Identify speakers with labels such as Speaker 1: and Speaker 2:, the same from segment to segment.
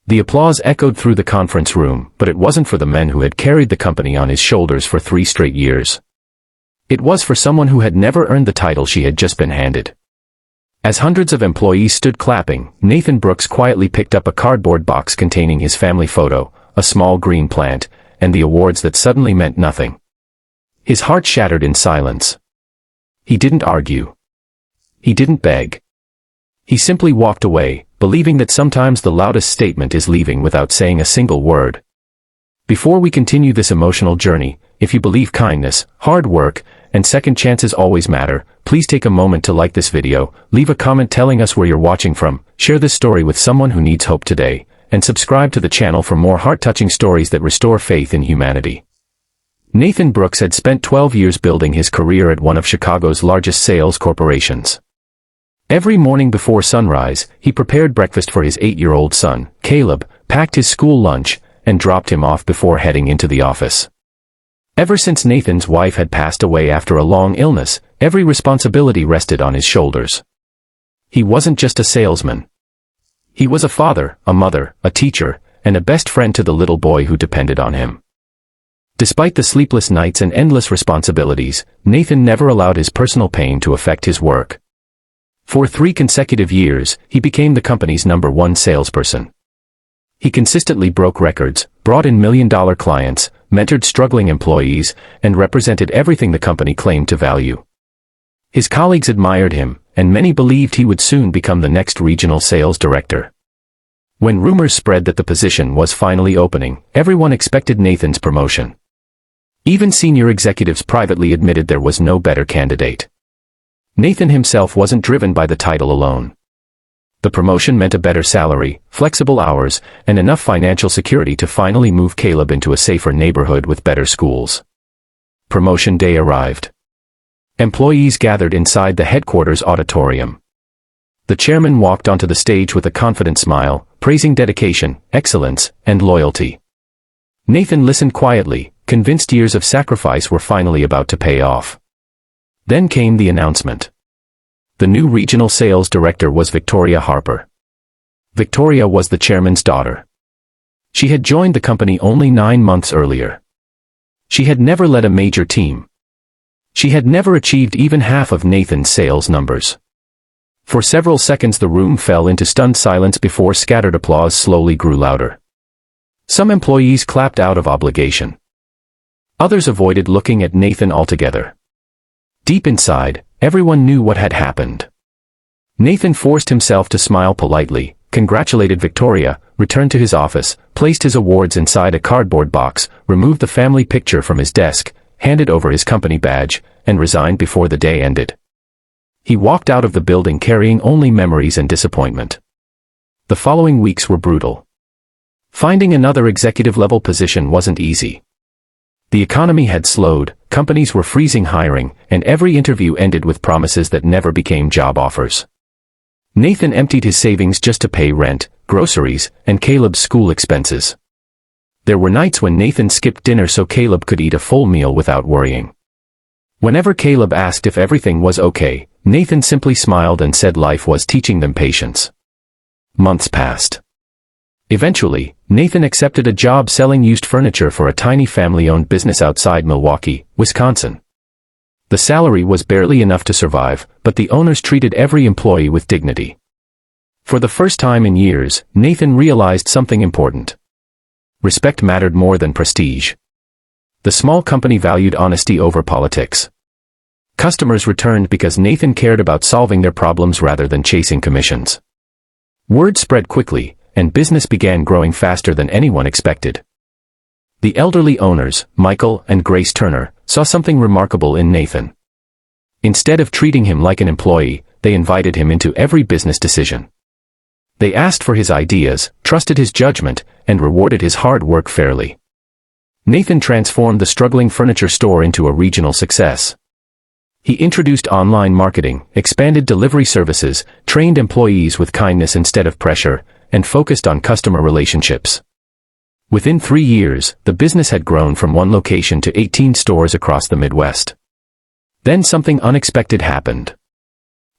Speaker 1: The applause echoed through the conference room, but it wasn't for the men who had carried the company on his shoulders for 3 straight years. It was for someone who had never earned the title she had just been handed. As hundreds of employees stood clapping, Nathan Brooks quietly picked up a cardboard box containing his family photo, a small green plant, and the awards that suddenly meant nothing. His heart shattered in silence. He didn't argue. He didn't beg. He simply walked away, believing that sometimes the loudest statement is leaving without saying a single word. Before we continue this emotional journey, if you believe kindness, hard work, and second chances always matter, please take a moment to like this video, leave a comment telling us where you're watching from, share this story with someone who needs hope today, and subscribe to the channel for more heart-touching stories that restore faith in humanity. Nathan Brooks had spent 12 years building his career at one of Chicago's largest sales corporations. Every morning before sunrise, he prepared breakfast for his 8-year-old son, Caleb, packed his school lunch, and dropped him off before heading into the office. Ever since Nathan's wife had passed away after a long illness, every responsibility rested on his shoulders. He wasn't just a salesman. He was a father, a mother, a teacher, and a best friend to the little boy who depended on him. Despite the sleepless nights and endless responsibilities, Nathan never allowed his personal pain to affect his work. For 3 consecutive years, he became the company's #1 salesperson. He consistently broke records, brought in million-dollar clients, mentored struggling employees, and represented everything the company claimed to value. His colleagues admired him, and many believed he would soon become the next regional sales director. When rumors spread that the position was finally opening, everyone expected Nathan's promotion. Even senior executives privately admitted there was no better candidate. Nathan himself wasn't driven by the title alone. The promotion meant a better salary, flexible hours, and enough financial security to finally move Caleb into a safer neighborhood with better schools. Promotion day arrived. Employees gathered inside the headquarters auditorium. The chairman walked onto the stage with a confident smile, praising dedication, excellence, and loyalty. Nathan listened quietly, convinced years of sacrifice were finally about to pay off. Then came the announcement. The new regional sales director was Victoria Harper. Victoria was the chairman's daughter. She had joined the company only 9 months earlier. She had never led a major team. She had never achieved even half of Nathan's sales numbers. For several seconds the room fell into stunned silence before scattered applause slowly grew louder. Some employees clapped out of obligation. Others avoided looking at Nathan altogether. Deep inside, everyone knew what had happened. Nathan forced himself to smile politely, congratulated Victoria, returned to his office, placed his awards inside a cardboard box, removed the family picture from his desk, handed over his company badge, and resigned before the day ended. He walked out of the building carrying only memories and disappointment. The following weeks were brutal. Finding another executive-level position wasn't easy. The economy had slowed, companies were freezing hiring, and every interview ended with promises that never became job offers. Nathan emptied his savings just to pay rent, groceries, and Caleb's school expenses. There were nights when Nathan skipped dinner so Caleb could eat a full meal without worrying. Whenever Caleb asked if everything was okay, Nathan simply smiled and said life was teaching them patience. Months passed. Eventually, Nathan accepted a job selling used furniture for a tiny family-owned business outside Milwaukee, Wisconsin. The salary was barely enough to survive, but the owners treated every employee with dignity. For the first time in years, Nathan realized something important. Respect mattered more than prestige. The small company valued honesty over politics. Customers returned because Nathan cared about solving their problems rather than chasing commissions. Word spread quickly, and business began growing faster than anyone expected. The elderly owners, Michael and Grace Turner, saw something remarkable in Nathan. Instead of treating him like an employee, they invited him into every business decision. They asked for his ideas, trusted his judgment, and rewarded his hard work fairly. Nathan transformed the struggling furniture store into a regional success. He introduced online marketing, expanded delivery services, trained employees with kindness instead of pressure, and focused on customer relationships. Within 3 years, the business had grown from 1 location to 18 stores across the Midwest. Then something unexpected happened.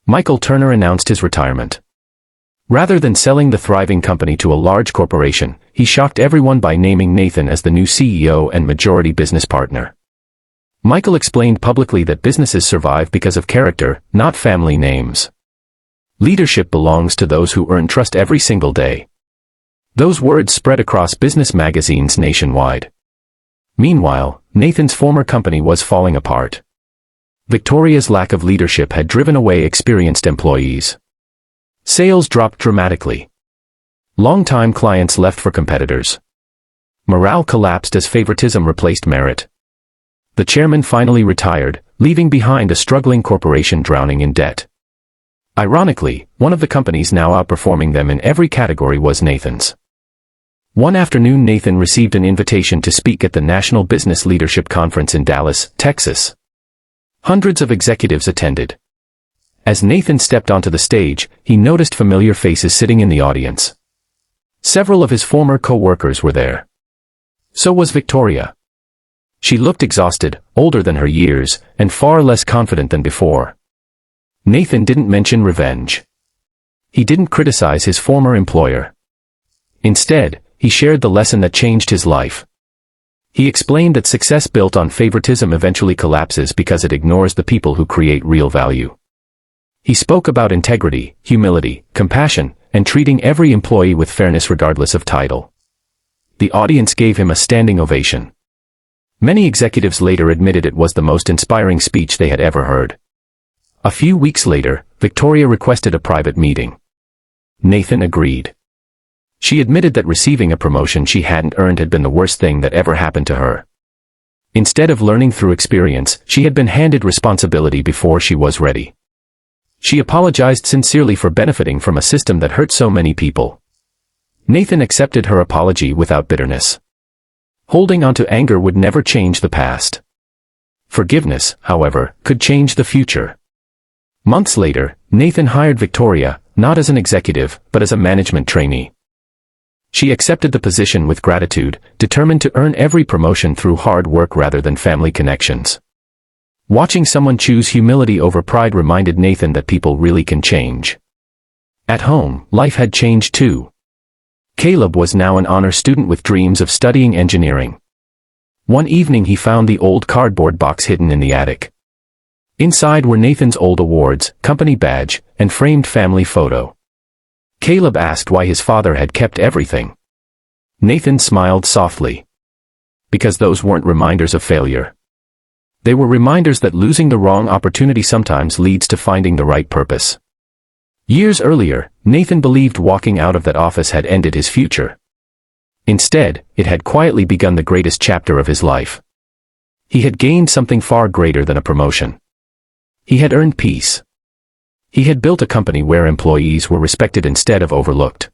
Speaker 1: Michael Turner announced his retirement. Rather than selling the thriving company to a large corporation, he shocked everyone by naming Nathan as the new CEO and majority business partner. Michael explained publicly that businesses survive because of character, not family names. Leadership belongs to those who earn trust every single day. Those words spread across business magazines nationwide. Meanwhile, Nathan's former company was falling apart. Victoria's lack of leadership had driven away experienced employees. Sales dropped dramatically. Long-time clients left for competitors. Morale collapsed as favoritism replaced merit. The chairman finally retired, leaving behind a struggling corporation drowning in debt. Ironically, one of the companies now outperforming them in every category was Nathan's. One afternoon, Nathan received an invitation to speak at the National Business Leadership Conference in Dallas, Texas. Hundreds of executives attended. As Nathan stepped onto the stage, he noticed familiar faces sitting in the audience. Several of his former co-workers were there. So was Victoria. She looked exhausted, older than her years, and far less confident than before. Nathan didn't mention revenge. He didn't criticize his former employer. Instead, he shared the lesson that changed his life. He explained that success built on favoritism eventually collapses because it ignores the people who create real value. He spoke about integrity, humility, compassion, and treating every employee with fairness regardless of title. The audience gave him a standing ovation. Many executives later admitted it was the most inspiring speech they had ever heard. A few weeks later, Victoria requested a private meeting. Nathan agreed. She admitted that receiving a promotion she hadn't earned had been the worst thing that ever happened to her. Instead of learning through experience, she had been handed responsibility before she was ready. She apologized sincerely for benefiting from a system that hurt so many people. Nathan accepted her apology without bitterness. Holding on to anger would never change the past. Forgiveness, however, could change the future. Months later, Nathan hired Victoria, not as an executive, but as a management trainee. She accepted the position with gratitude, determined to earn every promotion through hard work rather than family connections. Watching someone choose humility over pride reminded Nathan that people really can change. At home, life had changed too. Caleb was now an honor student with dreams of studying engineering. One evening he found the old cardboard box hidden in the attic. Inside were Nathan's old awards, company badge, and framed family photo. Caleb asked why his father had kept everything. Nathan smiled softly. Because those weren't reminders of failure. They were reminders that losing the wrong opportunity sometimes leads to finding the right purpose. Years earlier, Nathan believed walking out of that office had ended his future. Instead, it had quietly begun the greatest chapter of his life. He had gained something far greater than a promotion. He had earned peace. He had built a company where employees were respected instead of overlooked.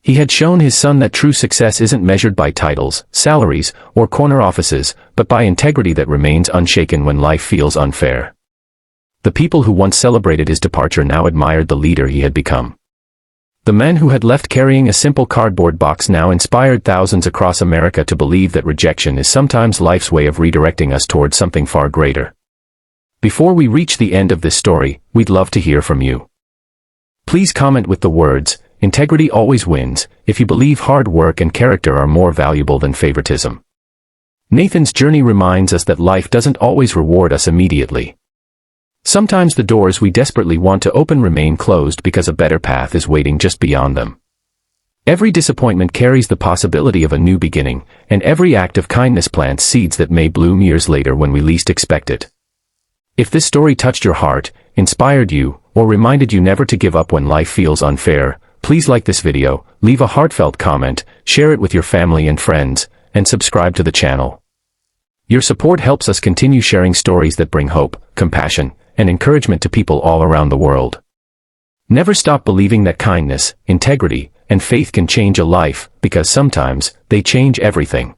Speaker 1: He had shown his son that true success isn't measured by titles, salaries, or corner offices, but by integrity that remains unshaken when life feels unfair. The people who once celebrated his departure now admired the leader he had become. The men who had left carrying a simple cardboard box now inspired thousands across America to believe that rejection is sometimes life's way of redirecting us towards something far greater. Before we reach the end of this story, we'd love to hear from you. Please comment with the words, "Integrity always wins," if you believe hard work and character are more valuable than favoritism. Nathan's journey reminds us that life doesn't always reward us immediately. Sometimes the doors we desperately want to open remain closed because a better path is waiting just beyond them. Every disappointment carries the possibility of a new beginning, and every act of kindness plants seeds that may bloom years later when we least expect it. If this story touched your heart, inspired you, or reminded you never to give up when life feels unfair, please like this video, leave a heartfelt comment, share it with your family and friends, and subscribe to the channel. Your support helps us continue sharing stories that bring hope, compassion, and encouragement to people all around the world. Never stop believing that kindness, integrity, and faith can change a life, because sometimes they change everything.